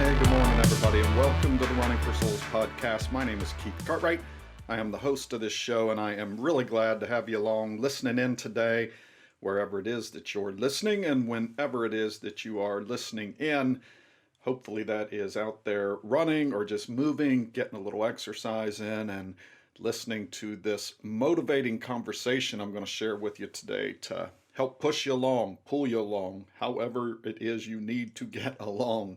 Hey, good morning, everybody, and welcome to the Running for Souls podcast. My name is Keith Cartwright. I am the host of this show, and I am really glad to have you along listening in today, wherever it is that you're listening and whenever it is that you are listening in. Hopefully that is out there running or just moving, getting a little exercise in, and listening to this motivating conversation I'm going to share with you today to help push you along, pull you along, however it is you need to get along.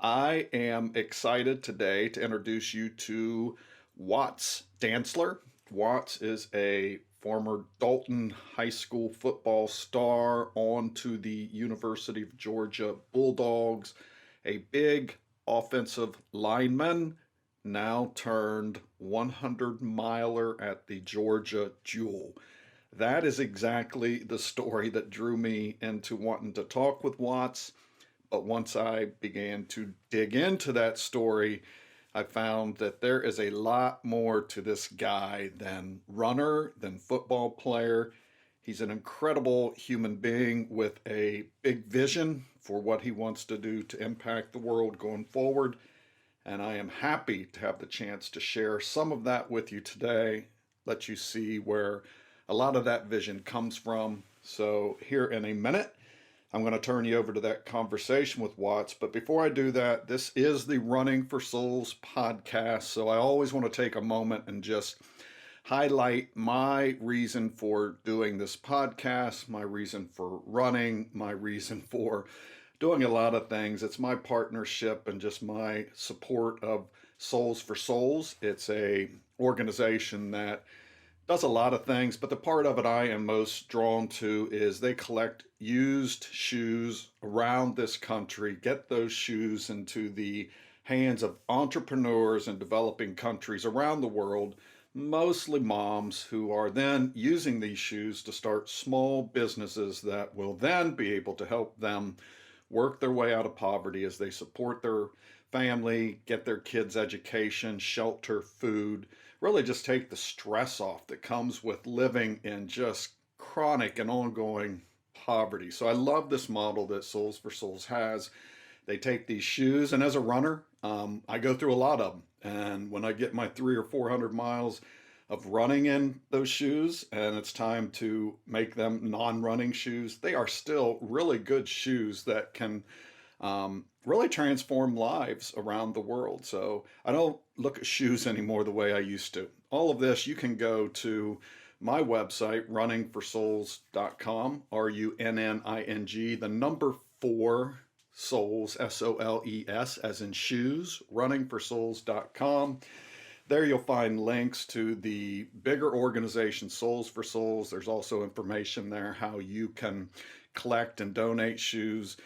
I am excited today to introduce you to Watts Dantzler. Watts is a former Dalton high school football star on to the University of Georgia Bulldogs, a big offensive lineman, now turned 100-miler at the Georgia Jewel. That is exactly the story that drew me into wanting to talk with Watts. But once I began to dig into that story, I found that there is a lot more to this guy than runner, than football player. He's an incredible human being with a big vision for what he wants to do to impact the world going forward. And I am happy to have the chance to share some of that with you today, let you see where a lot of that vision comes from. So here in a minute, I'm going to turn you over to that conversation with Watts. But before I do that, this is the Running for Souls podcast. So I always want to take a moment and just highlight my reason for doing this podcast, my reason for running, my reason for doing a lot of things. It's my partnership and just my support of Souls for Souls. It's a organization that does a lot of things, but the part of it I am most drawn to is they collect used shoes around this country, get those shoes into the hands of entrepreneurs in developing countries around the world, mostly moms who are then using these shoes to start small businesses that will then be able to help them work their way out of poverty as they support their family, get their kids' education, shelter, food, really just take the stress off that comes with living in just chronic and ongoing poverty. So I love this model that Souls for Souls has. They take these shoes, and as a runner, I go through a lot of them. And when I get my 300 or 400 miles of running in those shoes, and it's time to make them non-running shoes, they are still really good shoes that can really transform lives around the world. So I don't look at shoes anymore the way I used to. All of this, you can go to my website, runningforsouls.com, RUNNING, the number 4 souls, SOLES, as in shoes, runningforsouls.com. There you'll find links to the bigger organization, Souls for Souls. There's also information there how you can collect and donate shoes,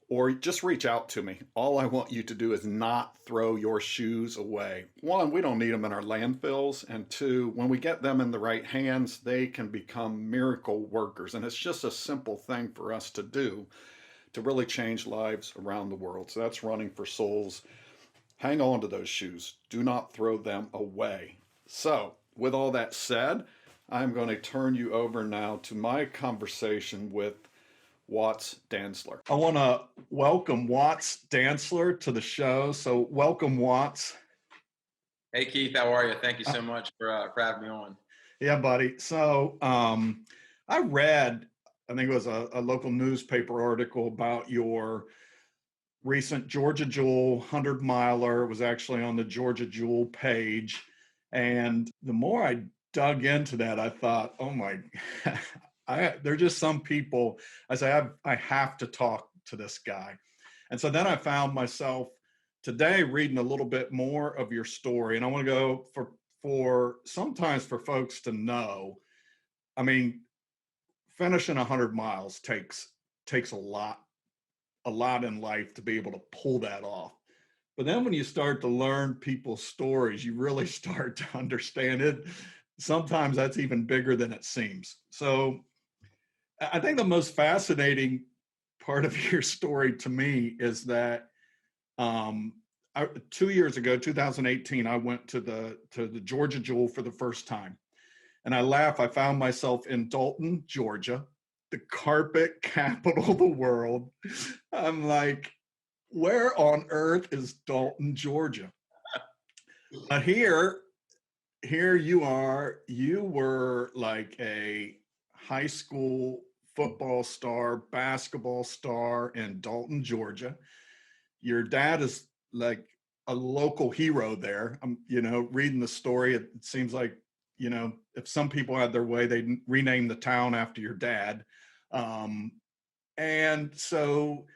or just reach out to me. All I want you to do is not throw your shoes away. One, we don't need them in our landfills. And two, when we get them in the right hands, they can become miracle workers. And it's just a simple thing for us to do to really change lives around the world. So that's Running for Souls. Hang on to those shoes. Do not throw them away. So with all that said, I'm going to turn you over now to my conversation with Watts Dantzler. I want to welcome Watts Dantzler to the show. So welcome, Watts. Hey, Keith, how are you? Thank you so much for having me on. Yeah, buddy. So I read, I think it was a local newspaper article about your recent Georgia Jewel 100-miler. It was actually on the Georgia Jewel page. And the more I dug into that, I thought, oh my, there are just some people, I say, I have to talk to this guy. And so then I found myself today reading a little bit more of your story. And I want to go for sometimes for folks to know, I mean, finishing 100 miles takes a lot in life to be able to pull that off. But then when you start to learn people's stories, you really start to understand it. Sometimes that's even bigger than it seems. So I think the most fascinating part of your story to me is that 2 years ago, 2018, I went to the Georgia Jewel for the first time. And I laugh, I found myself in Dalton, Georgia, the carpet capital of the world. I'm like, where on earth is Dalton, Georgia? Here you are. You were like a high school football star, basketball star in Dalton, Georgia. Your dad is like a local hero there. I'm, reading the story, it seems like, if some people had their way, they'd rename the town after your dad. Um, and so,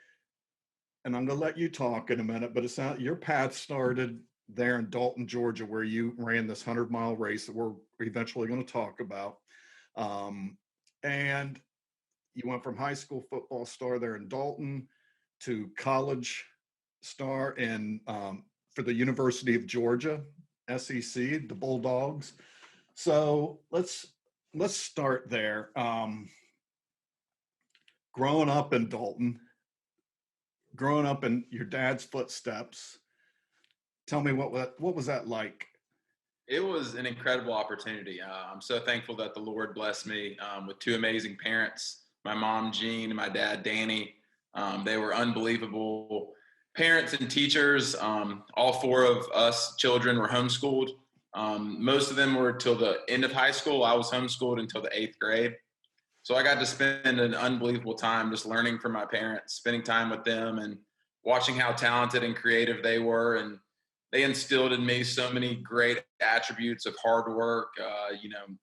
and I'm going to let you talk in a minute, but it's not, your path started there in Dalton, Georgia, where you ran this 100-mile race that we're eventually going to talk about. And you went from high school football star there in Dalton to college star in for the University of Georgia, SEC, the Bulldogs. So let's start there. Growing up in Dalton, growing up in your dad's footsteps, tell me what was that like? It was an incredible opportunity. I'm so thankful that the Lord blessed me with two amazing parents, my mom, Jean, and my dad, Danny. They were unbelievable parents and teachers. All four of us children were homeschooled. Most of them were till the end of high school. I was homeschooled until the 8th grade. So I got to spend an unbelievable time just learning from my parents, spending time with them and watching how talented and creative they were. And they instilled in me so many great attributes of hard work,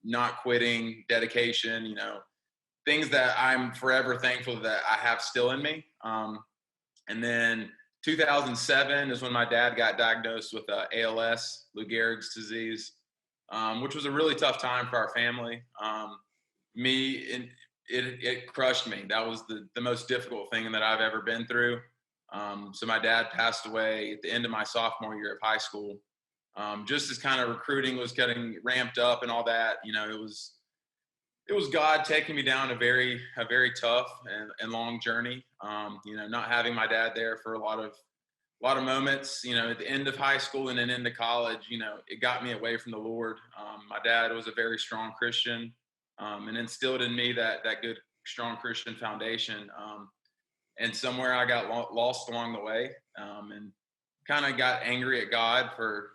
not quitting, dedication, things that I'm forever thankful that I have still in me. And then 2007 is when my dad got diagnosed with ALS, Lou Gehrig's disease, which was a really tough time for our family. It crushed me. That was the most difficult thing that I've ever been through. So my dad passed away at the end of my sophomore year of high school. Just as kind of recruiting was getting ramped up and all that, it was God taking me down a very tough and long journey. Not having my dad there for a lot of moments, at the end of high school and then into college, it got me away from the Lord. My dad was a very strong Christian, and instilled in me that good, strong Christian foundation. And somewhere I got lost along the way, and kind of got angry at God for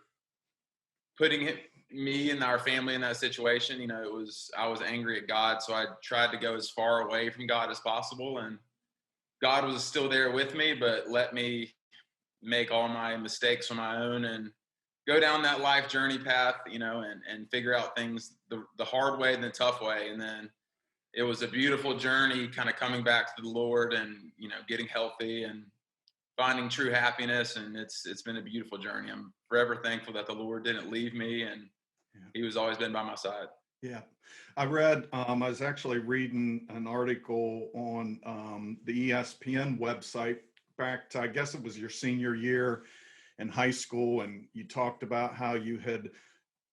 putting me and our family in that situation. I was angry at God, so I tried to go as far away from God as possible. And God was still there with me, but let me make all my mistakes on my own and go down that life journey path, and figure out things the hard way and the tough way. And then it was a beautiful journey, kind of coming back to the Lord and, getting healthy and finding true happiness. And it's been a beautiful journey. I'm forever thankful that the Lord didn't leave me, and he was always been by my side. Yeah. I read, I was actually reading an article on the ESPN website back to, I guess it was your senior year in high school. And you talked about how you had,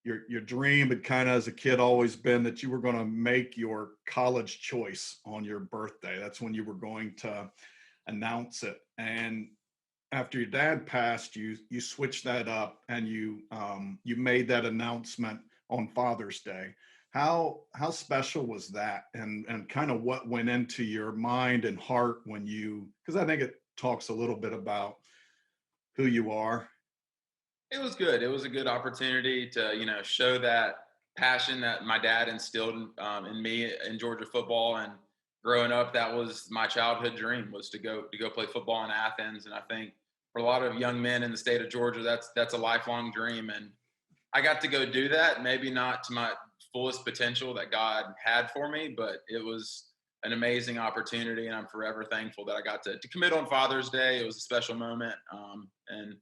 your dream had kind of as a kid always been that you were going to make your college choice on your birthday. That's when you were going to announce it. And after your dad passed, you switched that up and you made that announcement on Father's Day. How special was that, and kind of what went into your mind and heart when you, because I think it talks a little bit about who you are. It was good. It was a good opportunity to, show that passion that my dad instilled in me in Georgia football. And growing up, that was my childhood dream, was to go play football in Athens. And I think for a lot of young men in the state of Georgia, that's a lifelong dream. And I got to go do that, maybe not to my fullest potential that God had for me, but it was an amazing opportunity. And I'm forever thankful that I got to commit on Father's Day. It was a special moment. And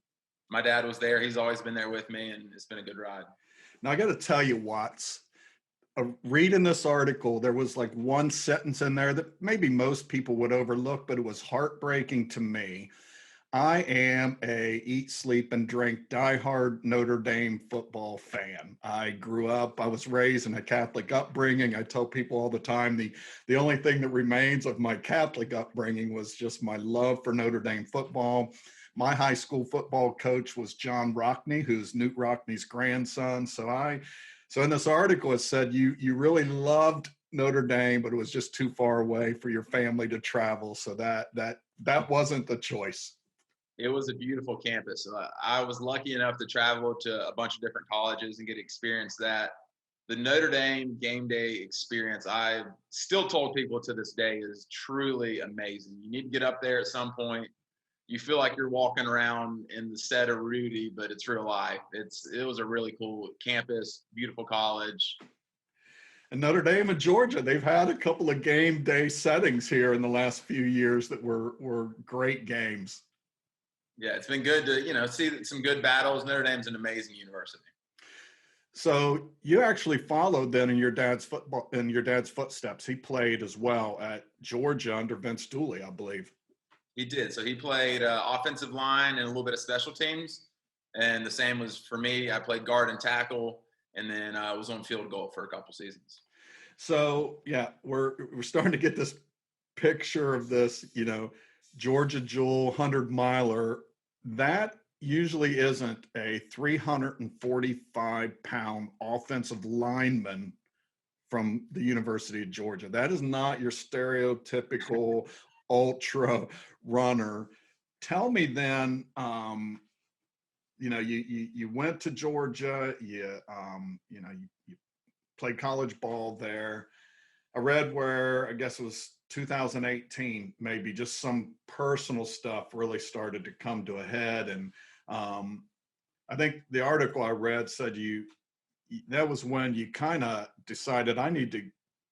my dad was there. He's always been there with me, and it's been a good ride. Now, I got to tell you, Watts, reading this article, there was like one sentence in there that maybe most people would overlook, but it was heartbreaking to me. I am a eat, sleep, and drink diehard Notre Dame football fan. I grew up, I was raised in a Catholic upbringing. I tell people all the time, the only thing that remains of my Catholic upbringing was just my love for Notre Dame football. My high school football coach was John Rockney, who's Newt Rockney's grandson. So in this article, it said you really loved Notre Dame, but it was just too far away for your family to travel. So that wasn't the choice. It was a beautiful campus. I was lucky enough to travel to a bunch of different colleges and get to experience that. The Notre Dame game day experience, I've still told people to this day, is truly amazing. You need to get up there at some point. You feel like you're walking around in the set of Rudy, but it's real life. It was a really cool campus, beautiful college. And Notre Dame and Georgia, they've had a couple of game day settings here in the last few years that were great games. Yeah, it's been good to see some good battles. Notre Dame's an amazing university. So you actually followed then in your dad's footsteps. He played as well at Georgia under Vince Dooley, I believe. He did. So he played offensive line and a little bit of special teams. And the same was for me. I played guard and tackle, and then I was on field goal for a couple seasons. So yeah, we're starting to get this picture of this, Georgia Jewel 100-miler. That usually isn't a 345-pound offensive lineman from the University of Georgia. That is not your stereotypical ultra runner. Tell me then, you went to Georgia, you played college ball there. I read where, I guess it was 2018, maybe just some personal stuff really started to come to a head. And I think the article I read said that was when you kind of decided, I need to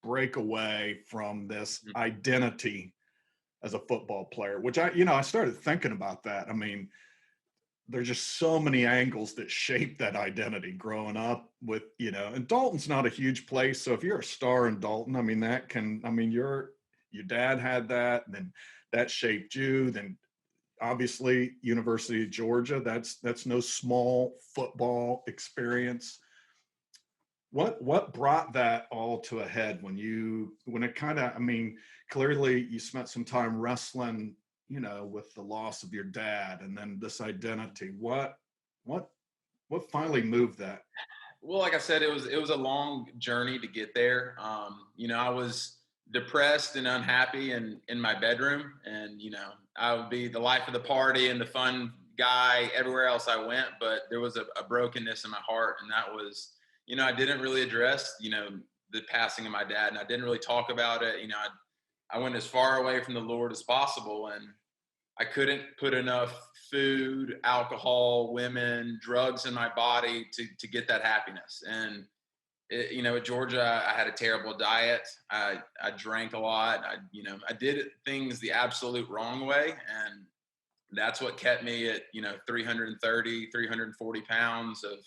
break away from this identity as a football player, which I started thinking about that. I mean, there's just so many angles that shape that identity growing up with, and Dalton's not a huge place. So if you're a star in Dalton, your dad had that, and then that shaped you. Then obviously University of Georgia, that's no small football experience. What brought that all to a head when it kind of, clearly you spent some time wrestling, with the loss of your dad and then this identity. What finally moved that? Well, like I said, it was a long journey to get there. I was depressed and unhappy in my bedroom, and I would be the life of the party and the fun guy everywhere else I went, but there was a brokenness in my heart, and that was, I didn't really address, the passing of my dad, and I didn't really talk about it. I went as far away from the Lord as possible, and I couldn't put enough food, alcohol, women, drugs in my body to get that happiness. And at Georgia, I had a terrible diet. I drank a lot. I did things the absolute wrong way, and that's what kept me at 330, 340 pounds of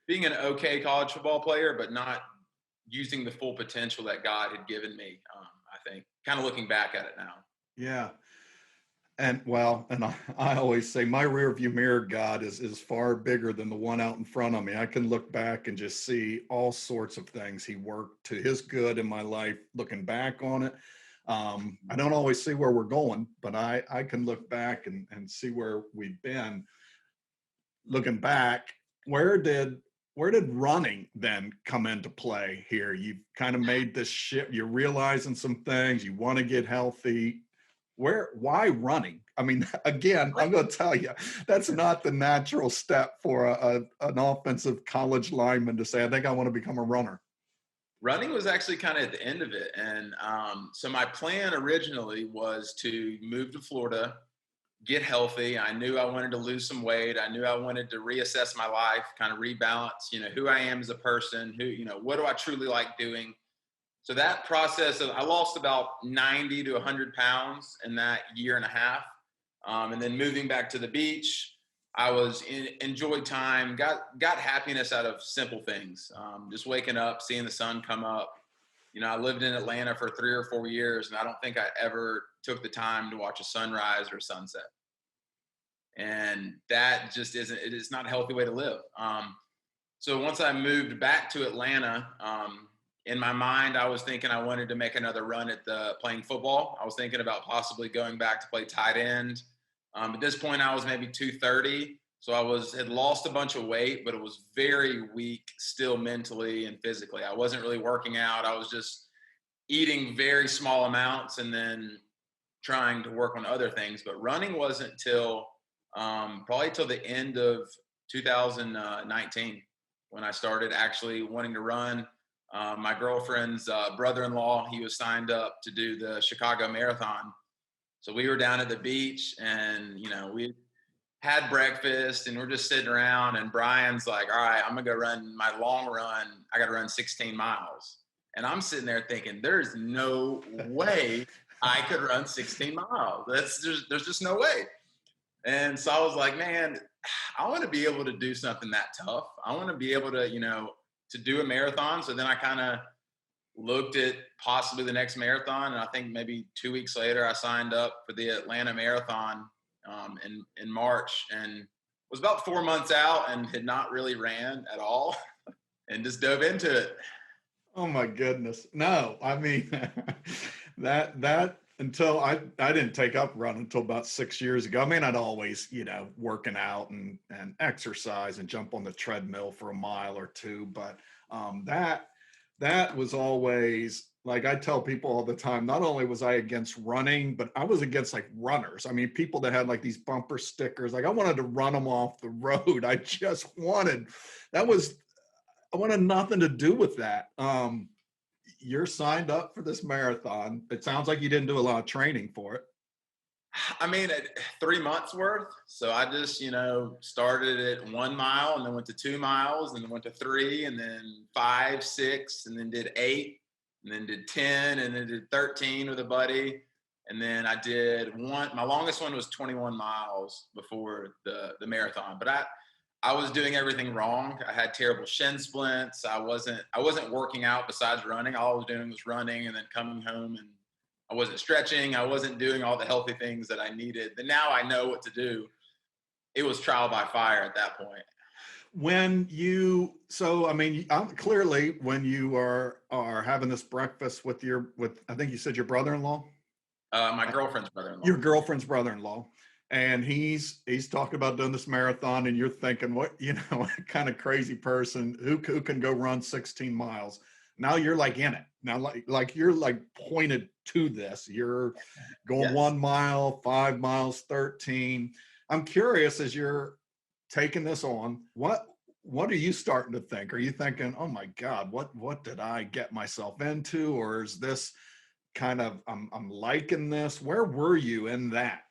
being an okay college football player, but not using the full potential that God had given me. I think, kind of looking back at it now. Yeah. And I always say my rearview mirror God is far bigger than the one out in front of me. I can look back and just see all sorts of things He worked to His good in my life, looking back on it. I don't always see where we're going, but I can look back and see where we've been. Looking back, where did running then come into play here? You've kind of made this shift. You're realizing some things. You want to get healthy. Why running? Again, I'm going to tell you, that's not the natural step for an offensive college lineman to say, I think I want to become a runner. Running was actually kind of at the end of it. And so my plan originally was to move to Florida, get healthy. I knew I wanted to lose some weight. I knew I wanted to reassess my life, kind of rebalance, who I am as a person, what do I truly like doing? So that process I lost about 90 to 100 pounds in that year and a half. And then moving back to the beach, I enjoyed time, got happiness out of simple things. Just waking up, seeing the sun come up. I lived in Atlanta for 3 or 4 years, and I don't think I ever took the time to watch a sunrise or a sunset. And that just it's not a healthy way to live. So once I moved back to Atlanta, in my mind, I was thinking I wanted to make another run at playing football. I was thinking about possibly going back to play tight end. At this point, I was maybe 230. So I had lost a bunch of weight, but it was very weak still mentally and physically. I wasn't really working out. I was just eating very small amounts and then trying to work on other things. But running wasn't till probably till the end of 2019 when I started actually wanting to run. My girlfriend's brother-in-law, he was signed up to do the Chicago Marathon. So we were down at the beach and, we had breakfast and we're just sitting around and Brian's like, all right, I'm gonna go run my long run. I got to run 16 miles. And I'm sitting there thinking, there's no way I could run 16 miles. There's just no way. And so I was like, man, I want to be able to do something that tough. I want to be able to, to do a marathon. So then I kind of looked at possibly the next marathon. And I think maybe 2 weeks later, I signed up for the Atlanta Marathon in March and was about 4 months out and had not really ran at all and just dove into it. Oh my goodness. No, I mean, that until I didn't take up running until about 6 years ago. I mean, I'd always, working out and exercise and jump on the treadmill for a mile or two. But that was always, like I tell people all the time, not only was I against running, but I was against like runners. I mean, people that had like these bumper stickers, like I wanted to run them off the road. I wanted nothing to do with that. You're signed up for this marathon. It sounds like you didn't do a lot of training for it. I mean, 3 months worth. So I just, started at 1 mile and then went to 2 miles and then went to 3 and then 5, 6 and then did 8 and then did 10 and then did 13 with a buddy. And then I did my longest one was 21 miles before the marathon. But I was doing everything wrong. I had terrible shin splints. I wasn't working out besides running. All I was doing was running and then coming home, and I wasn't stretching. I wasn't doing all the healthy things that I needed. And now I know what to do. It was trial by fire at that point. Clearly when you are having this breakfast with I think you said your brother-in-law? My girlfriend's brother-in-law. Your girlfriend's brother-in-law. And he's talking about doing this marathon, and you're thinking, what kind of crazy person who can go run 16 miles? Now you're like in it. Now like you're like pointed to this. You're going yes. 1 mile, 5 miles, 13. I'm curious, as you're taking this on, what are you starting to think? Are you thinking, oh my God, what did I get myself into? Or is this kind of I'm liking this? Where were you in that?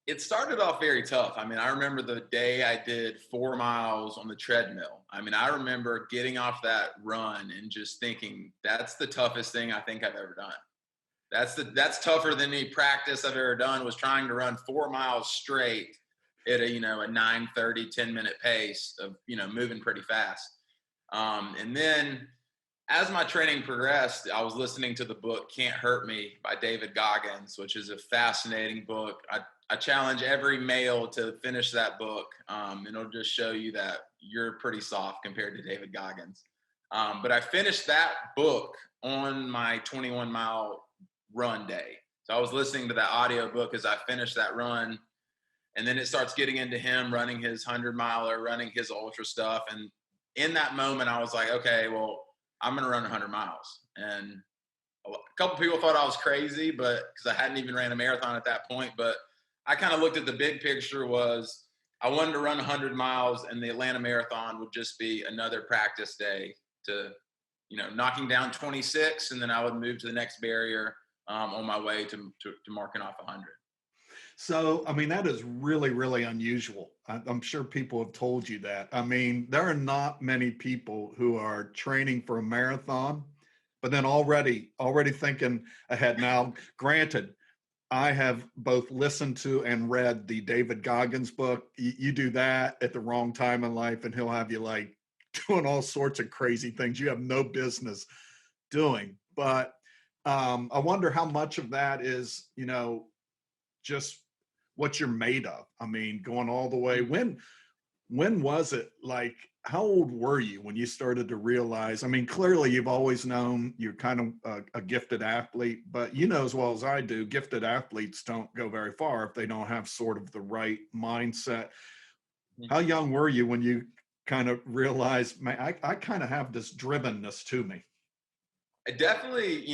It started off very tough. I mean, I remember the day I did 4 miles on the treadmill. I mean, I remember getting off that run and just thinking, that's the toughest thing I think I've ever done. That's tougher than any practice I've ever done, was trying to run 4 miles straight at a 9:30, 10-minute pace of, moving pretty fast. And then as my training progressed, I was listening to the book Can't Hurt Me by David Goggins, which is a fascinating book. I challenge every male to finish that book, and it'll just show you that you're pretty soft compared to David Goggins. But I finished that book on my 21-mile run day. So I was listening to that audio book as I finished that run, and then it starts getting into him running his 100-miler, running his ultra stuff. And in that moment, I was like, okay, well, I'm going to run 100 miles. And a couple people thought I was crazy, but because I hadn't even ran a marathon at that point. But I kind of looked at the big picture. Was I wanted to run 100 miles, and the Atlanta Marathon would just be another practice day to, knocking down 26, and then I would move to the next barrier on my way to marking off 100. So, I mean, that is really, really unusual. I'm sure people have told you that. I mean, there are not many people who are training for a marathon, but then already thinking ahead. Now, granted, I have both listened to and read the David Goggins book. You do that at the wrong time in life, and he'll have you like doing all sorts of crazy things you have no business doing. But I wonder how much of that is, just what you're made of. I mean, going all the way. When was it, like, how old were you when you started to realize? I mean, clearly you've always known you're kind of a gifted athlete, but as well as I do, gifted athletes don't go very far if they don't have sort of the right mindset. How young were you when you kind of realized, man, I kind of have this drivenness to me? I definitely,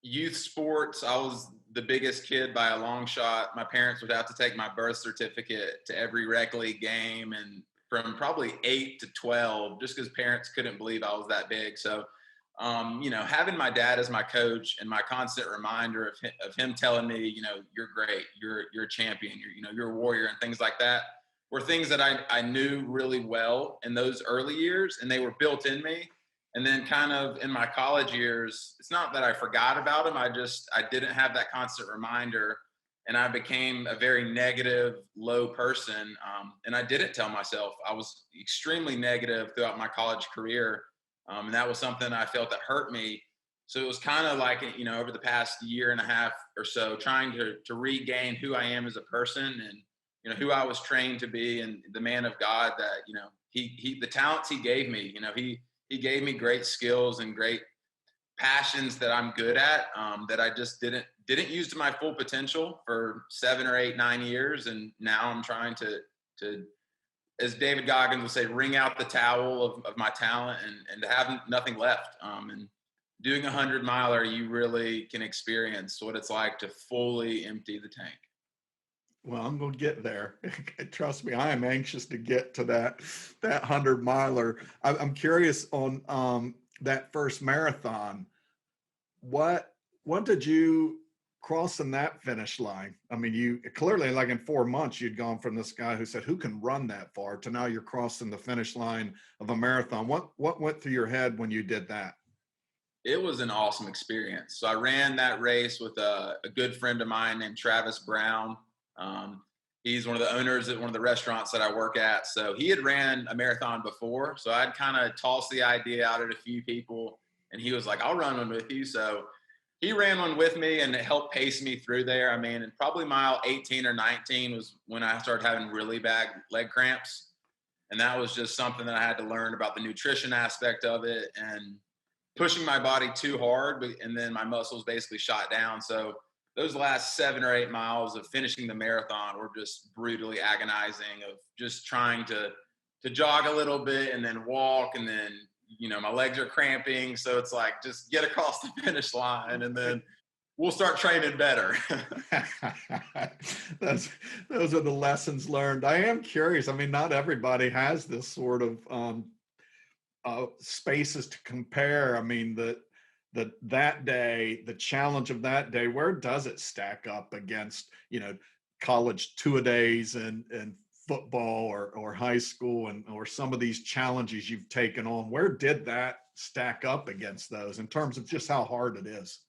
youth sports, I was the biggest kid by a long shot. My parents would have to take my birth certificate to every rec league game, and from probably 8 to 12, just because parents couldn't believe I was that big. So, having my dad as my coach and my constant reminder of him telling me, you're great, you're a champion, you're a warrior, and things like that were things that I knew really well in those early years, and they were built in me. And then kind of in my college years, it's not that I forgot about them. I didn't have that constant reminder, and I became a very negative, low person. And I didn't tell myself. I was extremely negative throughout my college career. And that was something I felt that hurt me. So it was kind of like, over the past year and a half or so, trying to regain who I am as a person, and, who I was trained to be, and the man of God that, the talents he gave me, he gave me great skills and great passions that I'm good at, that I just didn't use to my full potential for 7 or 8, 9 years. And now I'm trying to, as David Goggins would say, wring out the towel of my talent, and to have nothing left. And doing 100-miler, you really can experience what it's like to fully empty the tank. Well, I'm going to get there. Trust me, I am anxious to get to that 100-miler. I'm curious on that first marathon. What did you cross in that finish line? I mean, you clearly, like in 4 months, you'd gone from this guy who said, "Who can run that far?" to now you're crossing the finish line of a marathon. What went through your head when you did that? It was an awesome experience. So I ran that race with a good friend of mine named Travis Brown. He's one of the owners at one of the restaurants that I work at. So he had ran a marathon before. So I'd kind of tossed the idea out at a few people, and he was like, "I'll run one with you." So he ran one with me, and it helped pace me through there. I mean, and probably mile 18 or 19 was when I started having really bad leg cramps. And that was just something that I had to learn about the nutrition aspect of it, and pushing my body too hard. And then my muscles basically shot down. So those last 7 or 8 miles of finishing the marathon were just brutally agonizing, of just trying to jog a little bit and then walk, and then, my legs are cramping. So it's like, just get across the finish line, and then we'll start training better. Those are the lessons learned. I am curious. I mean, not everybody has this sort of spaces to compare. I mean, that day, the challenge of that day, where does it stack up against, college two-a-days and football or high school, or some of these challenges you've taken on? Where did that stack up against those in terms of just how hard it is?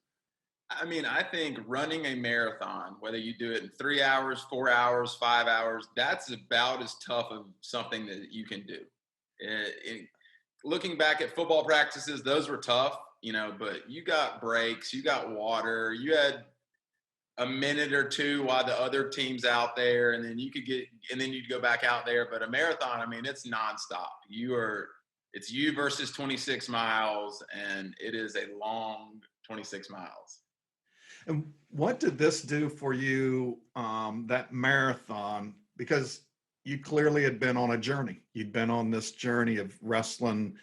I mean, I think running a marathon, whether you do it in 3 hours, 4 hours, 5 hours, that's about as tough of something that you can do. Looking back at football practices, those were tough, but you got breaks, you got water, you had a minute or two while the other team's out there, and then you'd go back out there. But a marathon, I mean, it's nonstop. It's you versus 26 miles, and it is a long 26 miles. And what did this do for you, that marathon? Because you clearly had been on a journey. You'd been on this journey of wrestling,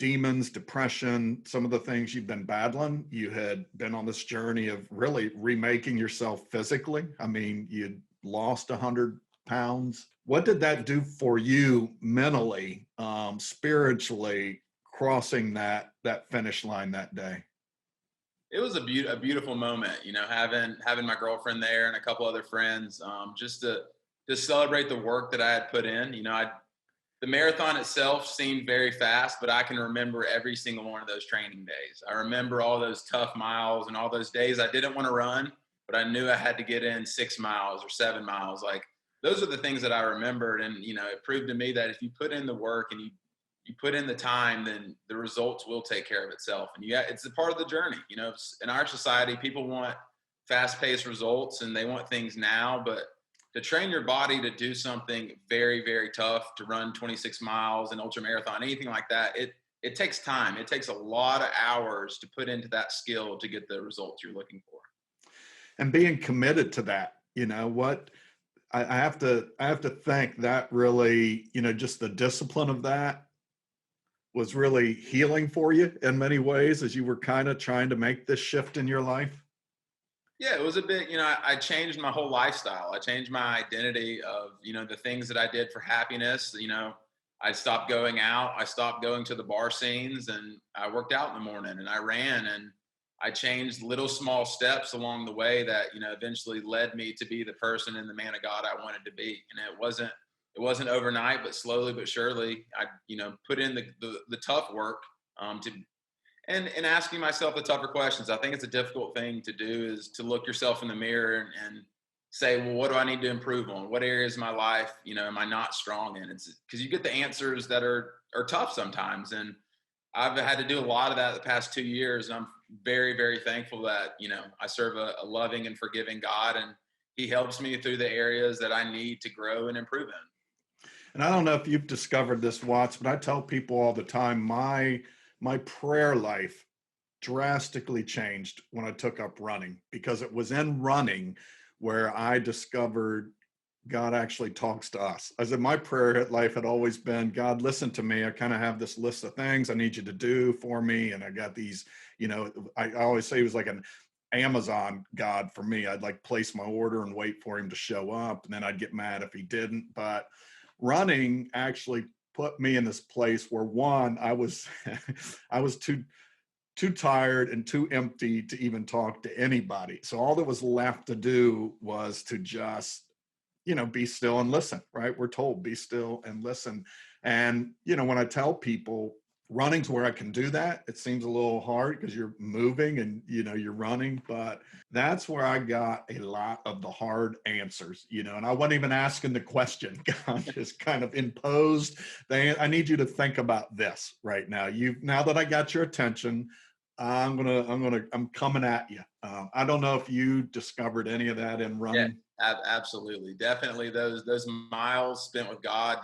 demons, depression, some of the things you've been battling. You had been on this journey of really remaking yourself physically. I mean, you'd lost 100 pounds. What did that do for you mentally, spiritually, crossing that finish line that day? It was a beautiful moment, having my girlfriend there and a couple other friends, just to celebrate the work that I had put in. The marathon itself seemed very fast, but I can remember every single one of those training days. I remember all those tough miles and all those days I didn't want to run, but I knew I had to get in 6 miles or 7 miles. Like, those are the things that I remembered. And, it proved to me that if you put in the work and you put in the time, then the results will take care of itself. And it's a part of the journey. In our society, people want fast-paced results and they want things now, but to train your body to do something very, very tough, to run 26 miles, an ultra marathon, anything like that, it takes time. It takes a lot of hours to put into that skill to get the results you're looking for. And being committed to that, what I have to think that really, just the discipline of that was really healing for you in many ways as you were kind of trying to make this shift in your life. Yeah, it was a bit, I changed my whole lifestyle. I changed my identity of, the things that I did for happiness. I stopped going out. I stopped going to the bar scenes, and I worked out in the morning and I ran, and I changed little small steps along the way that, eventually led me to be the person and the man of God I wanted to be. And it wasn't overnight, but slowly but surely I, put in the tough work, to and asking myself the tougher questions. I think it's a difficult thing to do, is to look yourself in the mirror and say, well, what do I need to improve on? What areas of my life, am I not strong in? It's because you get the answers that are tough sometimes. And I've had to do a lot of that the past 2 years. And I'm very, very thankful that, I serve a loving and forgiving God, and he helps me through the areas that I need to grow and improve in. And I don't know if you've discovered this, Watts, but I tell people all the time, my prayer life drastically changed when I took up running, because it was in running where I discovered God actually talks to us. I said, my prayer life had always been, God, listen to me. I kind of have this list of things I need you to do for me. And I got these, I always say it was like an Amazon God for me. I'd like place my order and wait for him to show up. And then I'd get mad if he didn't. But running actually put me in this place where, one, I was I was too tired and too empty to even talk to anybody. So all that was left to do was to just, be still and listen, right? We're told be still and listen. And, when I tell people running's where I can do that, it seems a little hard because you're moving and, you're running, but that's where I got a lot of the hard answers, and I wasn't even asking the question. God just kind of imposed. I need you to think about this right now. Now that I got your attention, I'm coming at you. I don't know if you discovered any of that in running. Yeah, absolutely. Definitely those miles spent with God.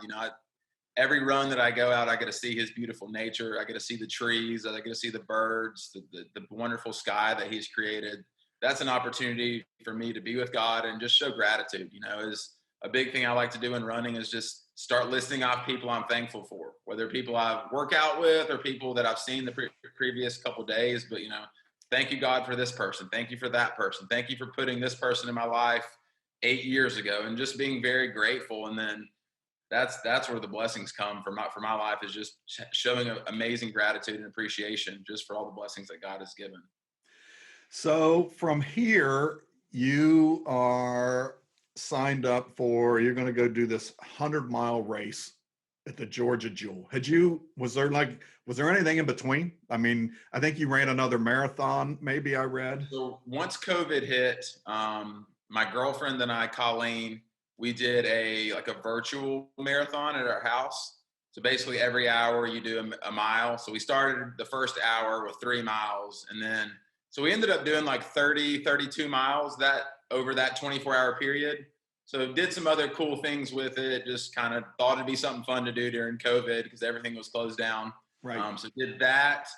Every run that I go out, I get to see his beautiful nature. I get to see the trees. I get to see the birds, the wonderful sky that he's created. That's an opportunity for me to be with God and just show gratitude. Is a big thing I like to do in running, is just start listing off people I'm thankful for, whether people I've worked out with or people that I've seen the previous couple days. But, thank you, God, for this person. Thank you for that person. Thank you for putting this person in my life 8 years ago, and just being very grateful. And then that's where the blessings come for my life, is just showing amazing gratitude and appreciation just for all the blessings that God has given. So from here, you are signed up you're going to go do this 100-mile race at the Georgia Jewel. Was there anything in between? I mean, I think you ran another marathon, maybe, I read. So once COVID hit, my girlfriend and I, Colleen, we did a virtual marathon at our house. So basically every hour you do a mile. So we started the first hour with 3 miles, and then so we ended up doing 32 miles over that 24-hour period. So did some other cool things with it. Just kind of thought it'd be something fun to do during COVID because everything was closed down. Right. So did that.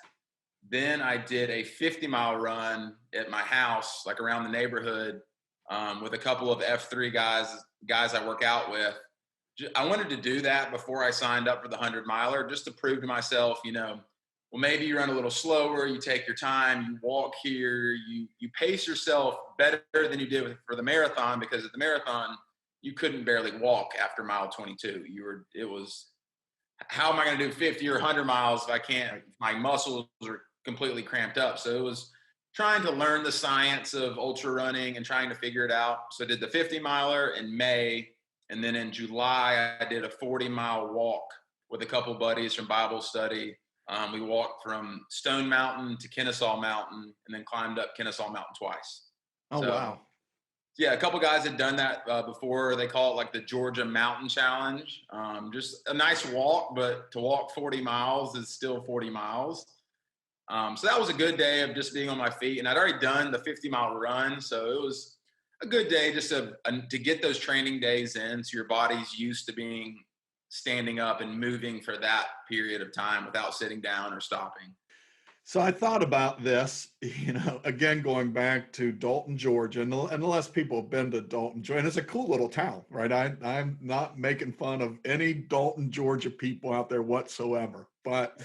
Then I did a 50-mile run at my house, around the neighborhood, with a couple of F3 guys I work out with. I wanted to do that before I signed up for the 100-miler, just to prove to myself, well, maybe you run a little slower, you take your time, you walk here, you pace yourself better than you did for the marathon, because at the marathon, you couldn't barely walk after mile 22. It was, how am I going to do 50 or 100 miles if I can't, if my muscles are completely cramped up? So it was trying to learn the science of ultra running and trying to figure it out. So I did the 50-miler in May, and then in July, I did a 40-mile walk with a couple buddies from Bible study. We walked from Stone Mountain to Kennesaw Mountain, and then climbed up Kennesaw Mountain twice. Oh, so, wow. Yeah, a couple guys had done that before. They call it the Georgia Mountain Challenge. Just a nice walk, but to walk 40 miles is still 40 miles. So that was a good day of just being on my feet. And I'd already done the 50-mile run, so it was a good day just to get those training days in, so your body's used to being standing up and moving for that period of time without sitting down or stopping. So I thought about this, again, going back to Dalton, Georgia, and unless people have been to Dalton, Georgia, and it's a cool little town, right? I'm not making fun of any Dalton, Georgia people out there whatsoever, but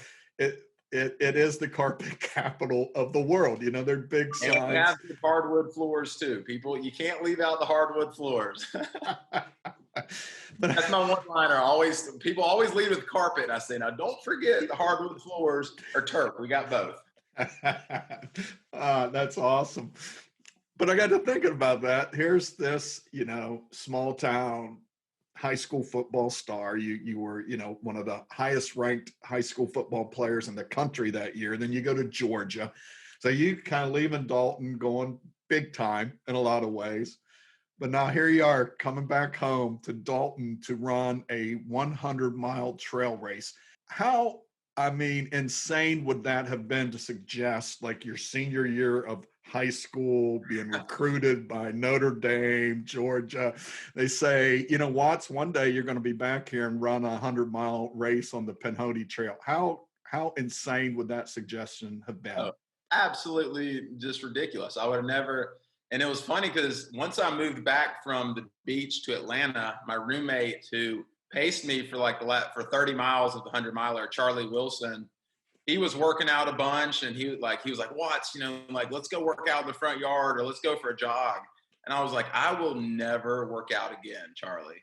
it is the carpet capital of the world. You know, they're big And we signs. have the hardwood floors too. People, you can't leave out the hardwood floors. But That's my one liner. Always, people always lead with carpet. I say, now don't forget the hardwood floors or turf. We got both. that's awesome. But I got to thinking about that. Here's this, you know, small town high school football star. You were, you know, one of the highest ranked high school football players in the country that year. Then you go to Georgia. So you kind of leaving Dalton, going big time in a lot of ways. But now here you are coming back home to Dalton to run a 100-mile trail race. How, I mean, insane would that have been to suggest like your senior year of high school, being recruited by Notre Dame, Georgia? They say, you know, Watts, one day you're going to be back here and run a 100-mile race on the Pinhoti Trail. How insane would that suggestion have been? Oh, absolutely just ridiculous. I would have never. And it was funny because once I moved back from the beach to Atlanta, my roommate who paced me for like for 30 miles of the 100-miler, Charlie Wilson, he was working out a bunch, and he was like, Watts, you know, like, let's go work out in the front yard or let's go for a jog. And I was like, I will never work out again, Charlie.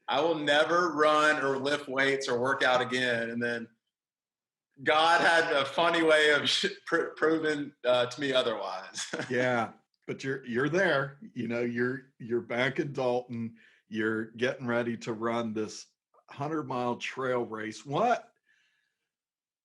I will never run or lift weights or work out again. And then God had a funny way of proving to me otherwise. Yeah, but you're there. You know, you're back in Dalton. You're getting ready to run this 100-mile trail race. What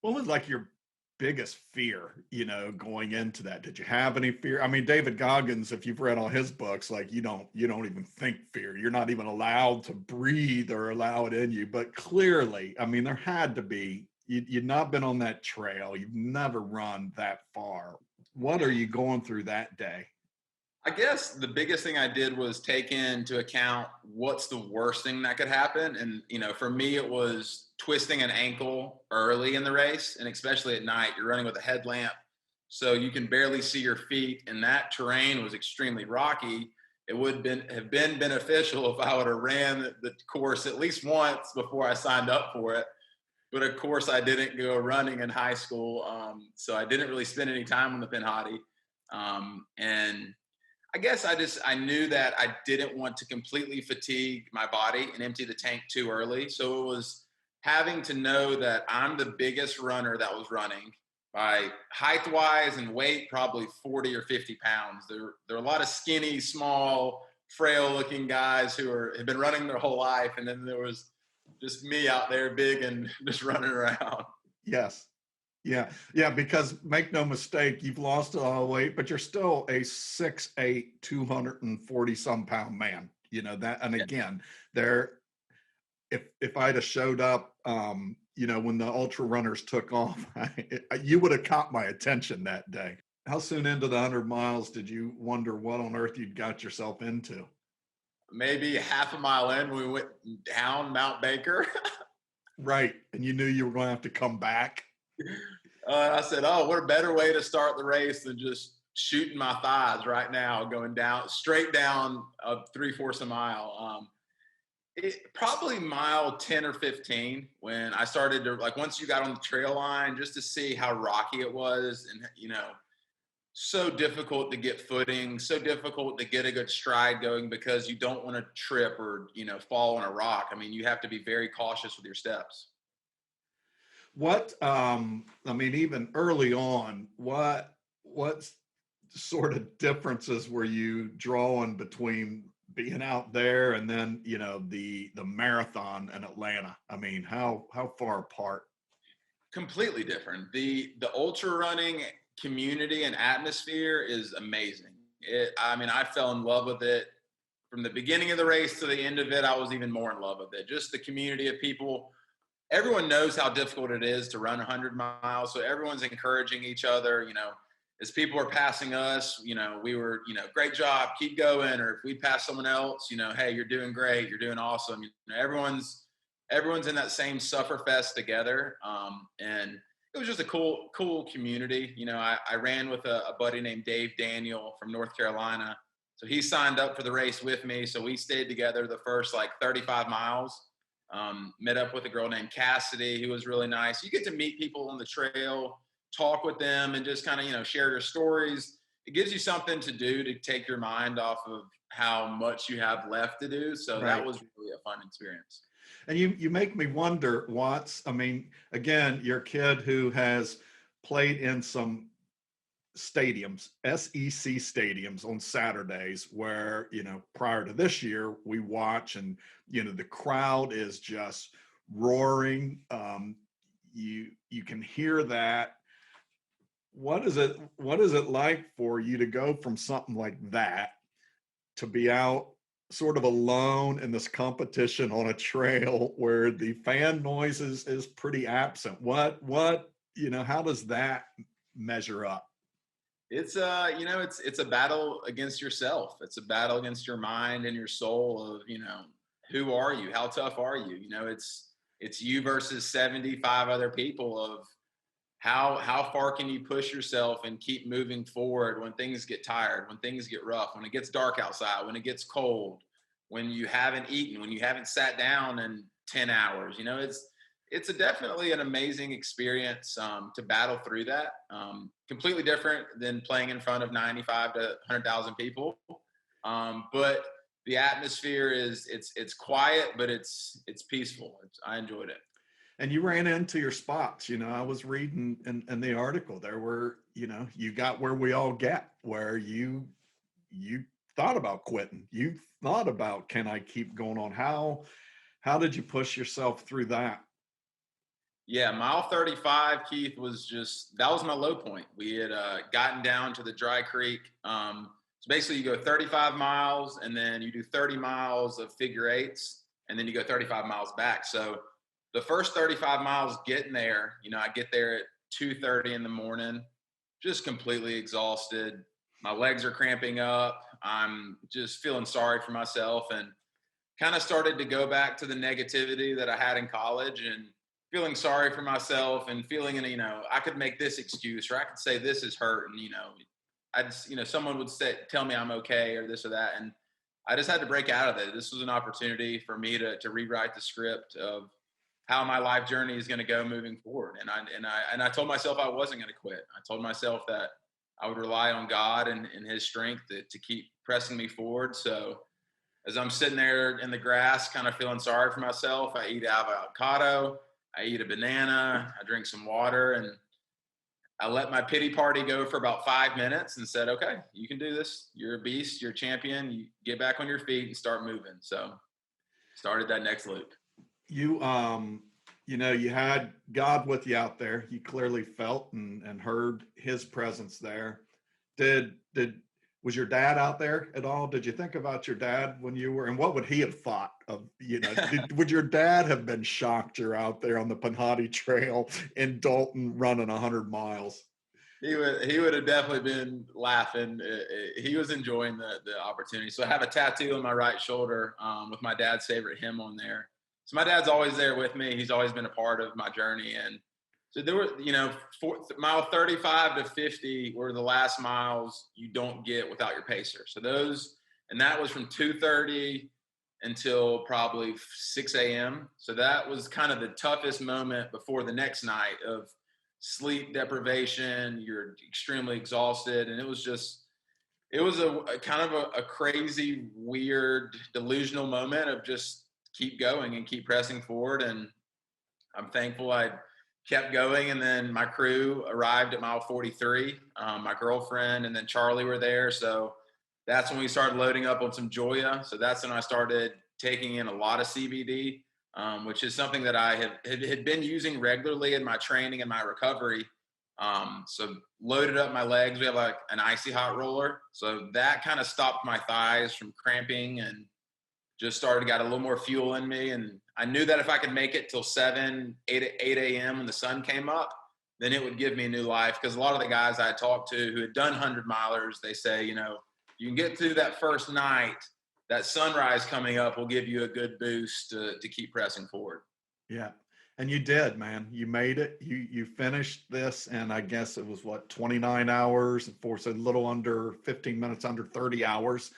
was like your biggest fear, you know, going into that? Did you have any fear? I mean, David Goggins, if you've read all his books, like you don't even think fear. You're not even allowed to breathe or allow it in you. But clearly, I mean, there had to be. You'd not been on that trail. You've never run that far. What are you going through that day? I guess the biggest thing I did was take into account what's the worst thing that could happen. And, you know, for me, it was twisting an ankle early in the race. And especially at night, you're running with a headlamp, so you can barely see your feet. And that terrain was extremely rocky. It would have been beneficial if I would have ran the course at least once before I signed up for it. But of course, I didn't go running in high school. So I didn't really spend any time on the Pinhoti. And I guess I knew that I didn't want to completely fatigue my body and empty the tank too early. So it was having to know that I'm the biggest runner that was running by height wise and weight, probably 40 or 50 pounds. There are a lot of skinny, small, frail looking guys who have been running their whole life. And then there was just me out there big and just running around. Yes. Yeah, because make no mistake, you've lost a lot of weight, but you're still a 6'8", 240 some pound man. You know that, and again, if I'd have showed up, you know, when the ultra runners took off, you would have caught my attention that day. How soon into the 100 miles did you wonder what on earth you'd got yourself into? Maybe half a mile in, we went down Mount Baker. Right, and you knew you were going to have to come back. I said, oh, what a better way to start the race than just shooting my thighs right now, going down, straight down 3/4 a mile. Probably mile 10 or 15 when I started to, like, once you got on the trail line, just to see how rocky it was. And, you know, so difficult to get footing, so difficult to get a good stride going because you don't want to trip or, you know, fall on a rock. I mean, you have to be very cautious with your steps. What I mean, even early on, what sort of differences were you drawing between being out there and then, you know, the marathon in Atlanta? I mean, how far apart? Completely different. The ultra running community and atmosphere is amazing. I mean, I fell in love with it from the beginning of the race to the end of it. I was even more in love with it. Just the community of people. Everyone knows how difficult it is to run 100 miles. So everyone's encouraging each other, you know, as people are passing us, you know, we were, you know, great job, keep going. Or if we pass someone else, you know, hey, you're doing great, you're doing awesome. You know, everyone's in that same sufferfest together. And it was just a cool community. You know, I ran with a buddy named Dave Daniel from North Carolina. So he signed up for the race with me. So we stayed together the first like 35 miles. Met up with a girl named Cassidy, who was really nice. You get to meet people on the trail. talk with them and just kind of, share your stories. It gives you something to do to take your mind off of how much you have left to do. So that Right. was really a fun experience. And you make me wonder, Watts. I mean, again, you're a kid who has played in some stadiums, SEC stadiums on Saturdays where, prior to this year, we watch and, the crowd is just roaring. You can hear that. What is it like for you to go from something like that to be out sort of alone in this competition on a trail where the fan noises is pretty absent? How does that measure up? It's it's a battle against yourself. It's a battle against your mind and your soul of, who are you? How tough are you? It's you versus 75 other people of how far can you push yourself and keep moving forward when things get tired, when things get rough, when it gets dark outside, when it gets cold, when you haven't eaten, when you haven't sat down in 10 hours. It's definitely an amazing experience to battle through that. Completely different than playing in front of 95 to 100,000 people. But the atmosphere it's quiet, but it's peaceful. I enjoyed it. And you ran into your spots. I was reading in the article there were, you got where we all get, where you thought about quitting. You thought about, can I keep going on? How did you push yourself through that? Yeah, mile 35, Keith, that was my low point. We had gotten down to the dry creek. So basically you go 35 miles and then you do 30 miles of figure eights and then you go 35 miles back. So the first 35 miles getting there, I get there at 2:30 in the morning, just completely exhausted. My legs are cramping up. I'm just feeling sorry for myself and kind of started to go back to the negativity that I had in college and feeling sorry for myself and feeling, I could make this excuse or I could say this is hurt. And, I just, someone would tell me I'm okay or this or that. And I just had to break out of it. This was an opportunity for me to rewrite the script of how my life journey is going to go moving forward. And I told myself I wasn't going to quit. I told myself that I would rely on God and his strength to keep pressing me forward. So as I'm sitting there in the grass, kind of feeling sorry for myself, I eat avocado, I eat a banana, I drink some water, and I let my pity party go for about 5 minutes and said, okay, you can do this. You're a beast. You're a champion. You get back on your feet and start moving. So started that next loop. You you had God with you out there. You clearly felt and heard his presence there. Did was your dad out there at all? Did you think about your dad when you were, and what would he have thought of, would your dad have been shocked you're out there on the Pinhoti Trail in Dalton running 100 miles? He would have definitely been laughing. He was enjoying the opportunity. So I have a tattoo on my right shoulder with my dad's favorite hymn on there. So my dad's always there with me. He's always been a part of my journey. And so there were, mile 35 to 50 were the last miles you don't get without your pacer. So and that was from 2:30 until probably 6 a.m. So that was kind of the toughest moment before the next night of sleep deprivation. You're extremely exhausted. And it was a kind of a crazy, weird, delusional moment of just keep going and keep pressing forward. And I'm thankful I kept going. And then my crew arrived at mile 43. My girlfriend and then Charlie were there. So that's when we started loading up on some Joya. So that's when I started taking in a lot of CBD, which is something that I had been using regularly in my training and my recovery. So loaded up my legs. We have like an icy hot roller. So that kind of stopped my thighs from cramping and just got a little more fuel in me. And I knew that if I could make it till 8 a.m. when the sun came up, then it would give me a new life. Because a lot of the guys I talked to who had done 100 milers, they say, you can get through that first night, that sunrise coming up will give you a good boost to keep pressing forward. Yeah. And you did, man. You made it. You finished this, and I guess it was 29 hours, for a little under 15 minutes, under 30 hours.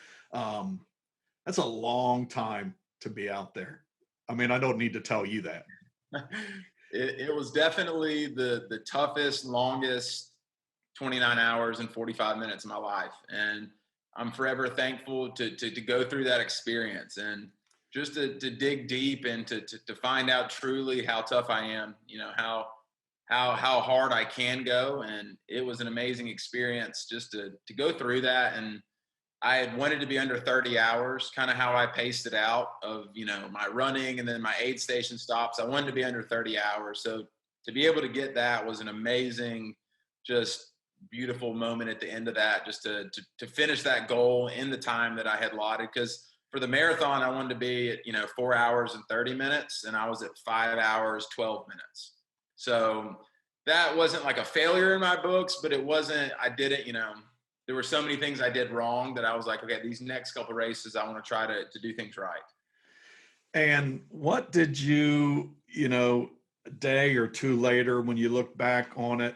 That's a long time to be out there. I mean, I don't need to tell you that. It was definitely the toughest, longest 29 hours and 45 minutes of my life. And I'm forever thankful to go through that experience and just to dig deep and to find out truly how tough I am, how hard I can go. And it was an amazing experience just to go through that. And I had wanted to be under 30 hours, kind of how I paced it out of, my running and then my aid station stops. I wanted to be under 30 hours. So to be able to get that was an amazing, just beautiful moment at the end of that, just to finish that goal in the time that I had allotted. Because for the marathon, I wanted to be at, 4 hours and 30 minutes, and I was at 5 hours, 12 minutes. So that wasn't like a failure in my books, but it wasn't, I didn't, there were so many things I did wrong that I was like, okay, these next couple races, I want to try to do things right. And what did you, a day or two later, when you look back on it,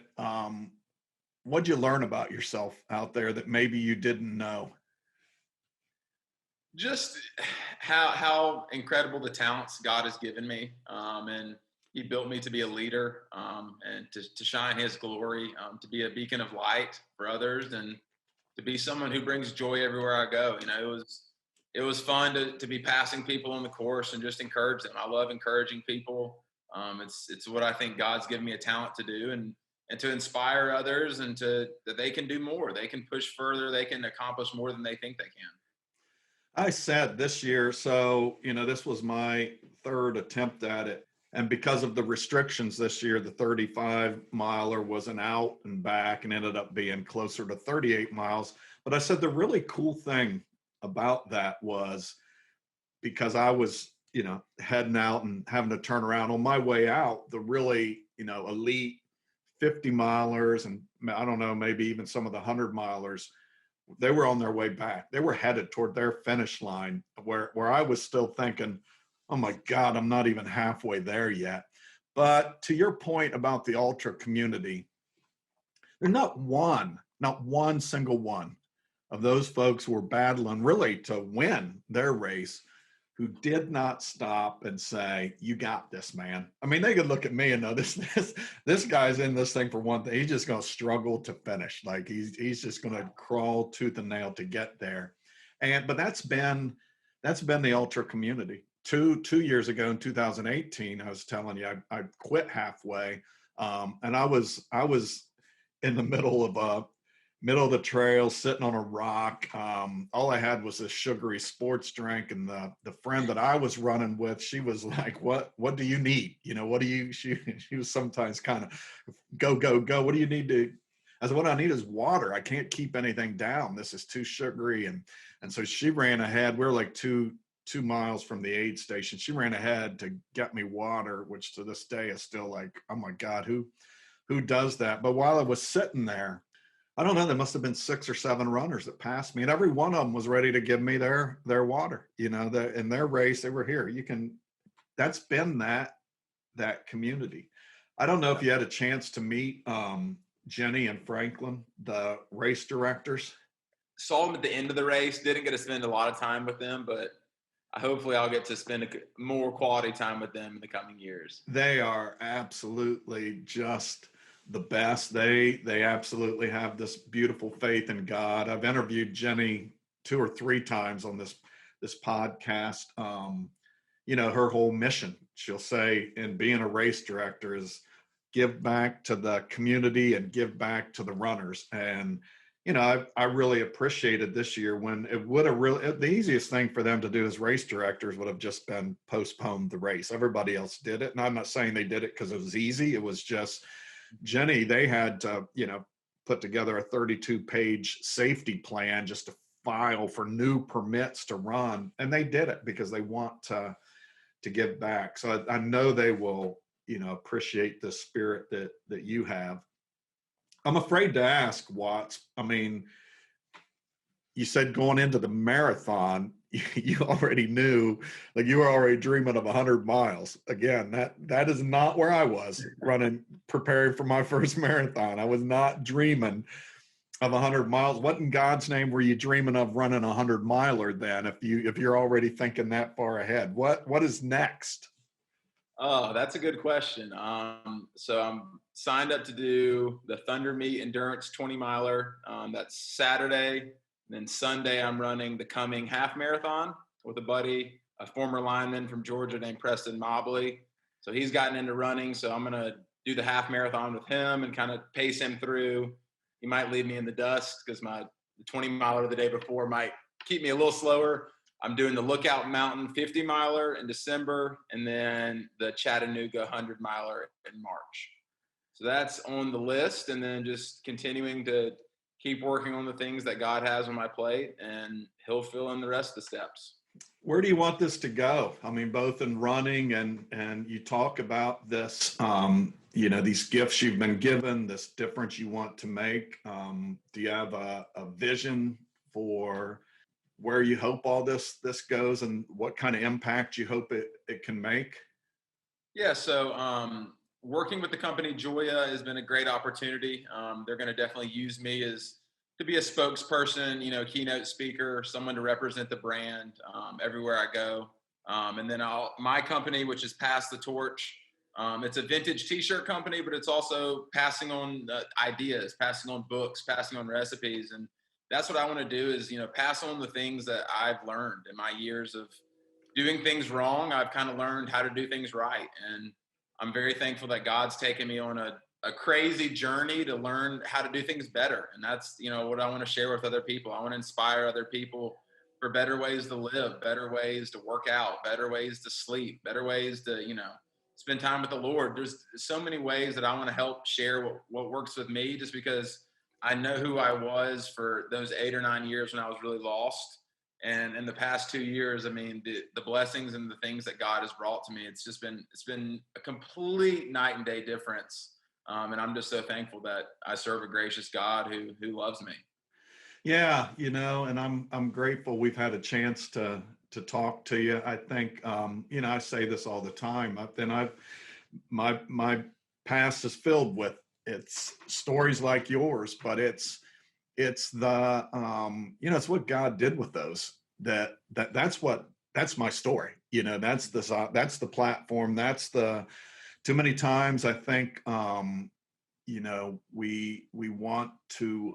what'd you learn about yourself out there that maybe you didn't know? Just how incredible the talents God has given me. And he built me to be a leader, and to shine his glory, to be a beacon of light for others, and to be someone who brings joy everywhere I go. It was fun to be passing people on the course and just encourage them. I love encouraging people. It's what I think God's given me a talent to do, and to inspire others, and that they can do more. They can push further. They can accomplish more than they think they can. I said this year, so, this was my third attempt at it. And because of the restrictions this year, the 35 miler was an out and back and ended up being closer to 38 miles. But I said the really cool thing about that was because I was, heading out and having to turn around on my way out, the really, elite 50 milers, and I don't know, maybe even some of the 100 milers, they were on their way back. They were headed toward their finish line where I was still thinking, oh my God, I'm not even halfway there yet. But to your point about the ultra community, there's not one single one of those folks who were battling really to win their race who did not stop and say, you got this, man. I mean, they could look at me and know this guy's in this thing for one thing. He's just going to struggle to finish. Like he's just going to crawl tooth and nail to get there. But that's been the ultra community. Two years ago in 2018, I was telling you, I quit halfway. And I was in the middle of the trail, sitting on a rock. All I had was a sugary sports drink, and the friend that I was running with, she was like, "What do you need? What do you?" She was sometimes kind of, "Go. What do you need to?" I said, "What I need is water. I can't keep anything down. This is too sugary." And so she ran ahead. We were like two miles from the aid station. She ran ahead to get me water, which to this day is still like, oh my God, who does that? But while I was sitting there, I don't know, there must have been 6 or 7 runners that passed me, and every one of them was ready to give me their water. In their race, they were here. That's been that community. I don't know if you had a chance to meet Jenny and Franklin, the race directors. Saw them at the end of the race. Didn't get to spend a lot of time with them, but hopefully I'll get to spend more quality time with them in the coming years. They are absolutely just the best. They absolutely have this beautiful faith in God. I've interviewed Jenny 2 or 3 times on this podcast. Her whole mission, she'll say, in being a race director is give back to the community and give back to the runners. And I really appreciated this year when it would have the easiest thing for them to do as race directors would have just been postpone the race. Everybody else did it. And I'm not saying they did it because it was easy. It was just Jenny, they had to, put together a 32-page safety plan just to file for new permits to run. And they did it because they want to give back. So I know they will, appreciate the spirit that you have. I'm afraid to ask, Watts. I mean, you said going into the marathon, you already knew, like you were already dreaming of 100 miles. Again, that is not where I was preparing for my first marathon. I was not dreaming of 100 miles. What in God's name were you dreaming of running a 100-miler then? If you're already thinking that far ahead, what is next? Oh, that's a good question. So I'm signed up to do the Thunder Meet Endurance 20 miler. That's Saturday. And then Sunday, I'm running the Coming Half Marathon with a buddy, a former lineman from Georgia named Preston Mobley. So he's gotten into running. So I'm going to do the half marathon with him and kind of pace him through. He might leave me in the dust because my 20 miler the day before might keep me a little slower. I'm doing the Lookout Mountain 50 miler in December and then the Chattanooga 100 miler in March. So that's on the list. And then just continuing to keep working on the things that God has on my plate, and He'll fill in the rest of the steps. Where do you want this to go? I mean, both in running and you talk about this, these gifts you've been given, this difference you want to make. Do you have a vision for where you hope all this goes and what kind of impact you hope it can make? Yeah, so working with the company Joya has been a great opportunity. They're going to definitely use me as to be a spokesperson, keynote speaker, someone to represent the brand everywhere I go. And then my company, which is Pass the Torch, it's a vintage T-shirt company, but it's also passing on ideas, passing on books, passing on recipes, and that's what I want to do is pass on the things that I've learned in my years of doing things wrong. I've kind of learned how to do things right, and I'm very thankful that God's taken me on a crazy journey to learn how to do things better. And that's, what I want to share with other people. I want to inspire other people for better ways to live, better ways to work out, better ways to sleep, better ways to, spend time with the Lord. There's so many ways that I want to help share what works with me, just because I know who I was for those 8 or 9 years when I was really lost. And in the past 2 years, I mean, the blessings and the things that God has brought to me, it's been a complete night and day difference. And I'm just so thankful that I serve a gracious God who loves me. Yeah, and I'm grateful we've had a chance to talk to you. I think I say this all the time. My past is filled with it's stories like yours, but it's the it's what God did with those. That's my story. That's the platform. That's the too many times I think we want to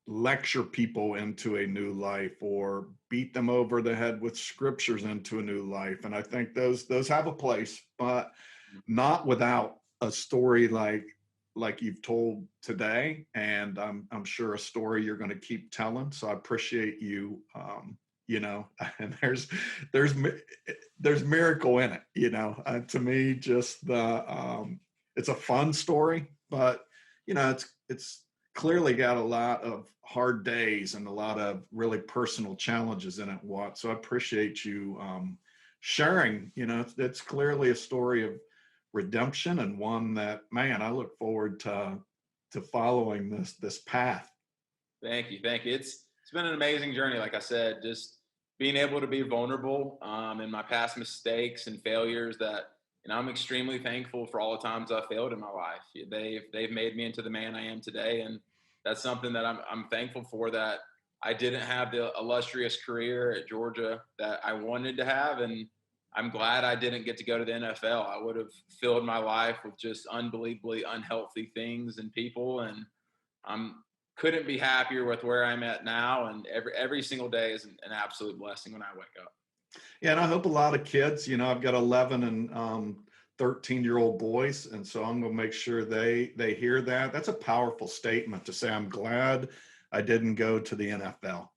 lecture people into a new life or beat them over the head with scriptures into a new life, and I think those have a place, but not without a story like you've told today, and I'm sure a story you're going to keep telling. So I appreciate you. And there's miracle in it. To me, just it's a fun story, but it's clearly got a lot of hard days and a lot of really personal challenges in it, Watt. So I appreciate you sharing. It's clearly a story of redemption, and one that, man, I look forward to following this path. Thank you. It's been an amazing journey. Like I said, just being able to be vulnerable in my past mistakes and failures. That I'm extremely thankful for all the times I failed in my life. They've made me into the man I am today, and that's something that I'm thankful for. That I didn't have the illustrious career at Georgia that I wanted to have, and I'm glad I didn't get to go to the NFL. I would have filled my life with just unbelievably unhealthy things and people, and I'm couldn't be happier with where I'm at now. And every single day is an absolute blessing when I wake up. Yeah, and I hope a lot of kids. I've got 11 and 13-year-old boys, and so I'm going to make sure they hear that. That's a powerful statement to say. I'm glad I didn't go to the NFL.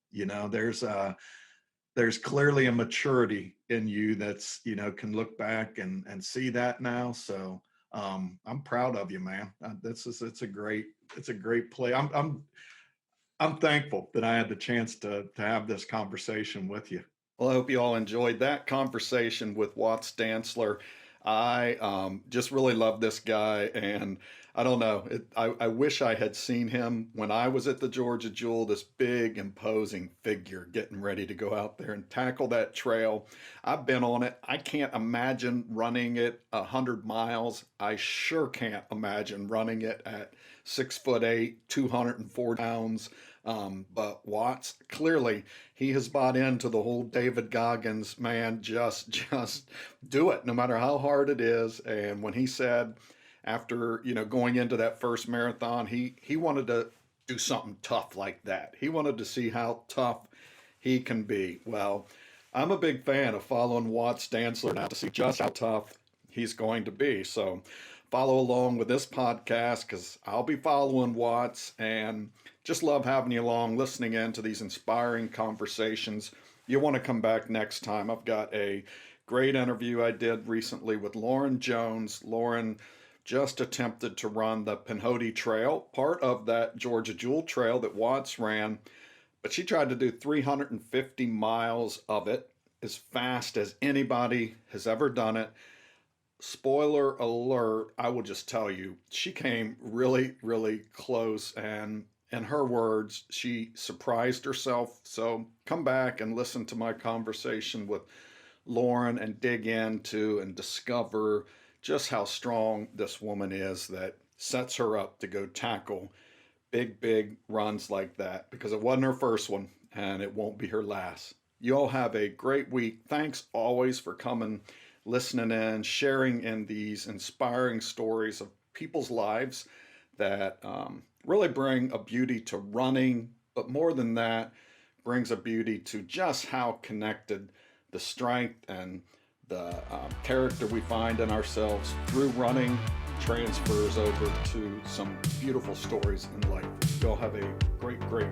There's clearly a maturity in you that's can look back and see that now. So I'm proud of you, man. It's a great play. I'm thankful that I had the chance to have this conversation with you. Well, I hope you all enjoyed that conversation with Watts Dantzler. I just really love this guy, and I don't know. I wish I had seen him when I was at the Georgia Jewel, this big, imposing figure getting ready to go out there and tackle that trail. I've been on it. I can't imagine running it 100 miles. I sure can't imagine running it at 6'8", 204 pounds. But Watts, clearly, he has bought into the whole David Goggins, man, just do it, no matter how hard it is. And when he said, after going into that first marathon, he wanted to do something tough like that. He wanted to see how tough he can be. Well, I'm a big fan of following Watts Dantzler now to see just how tough he's going to be. So follow along with this podcast because I'll be following Watts, and just love having you along, listening in to these inspiring conversations. You want to come back next time. I've got a great interview I did recently with Lauren Jones. Lauren just attempted to run the Pinhoti Trail, part of that Georgia Jewel Trail that Watts ran, but she tried to do 350 miles of it as fast as anybody has ever done it. Spoiler alert, I will just tell you, she came really, really close, and in her words, she surprised herself. So come back and listen to my conversation with Lauren and dig into and discover just how strong this woman is that sets her up to go tackle big runs like that, because it wasn't her first one and it won't be her last. You all have a great week. Thanks always for coming, listening in, sharing in these inspiring stories of people's lives that really bring a beauty to running, but more than that, brings a beauty to just how connected the strength and the character we find in ourselves through running transfers over to some beautiful stories in life. You all have a great week.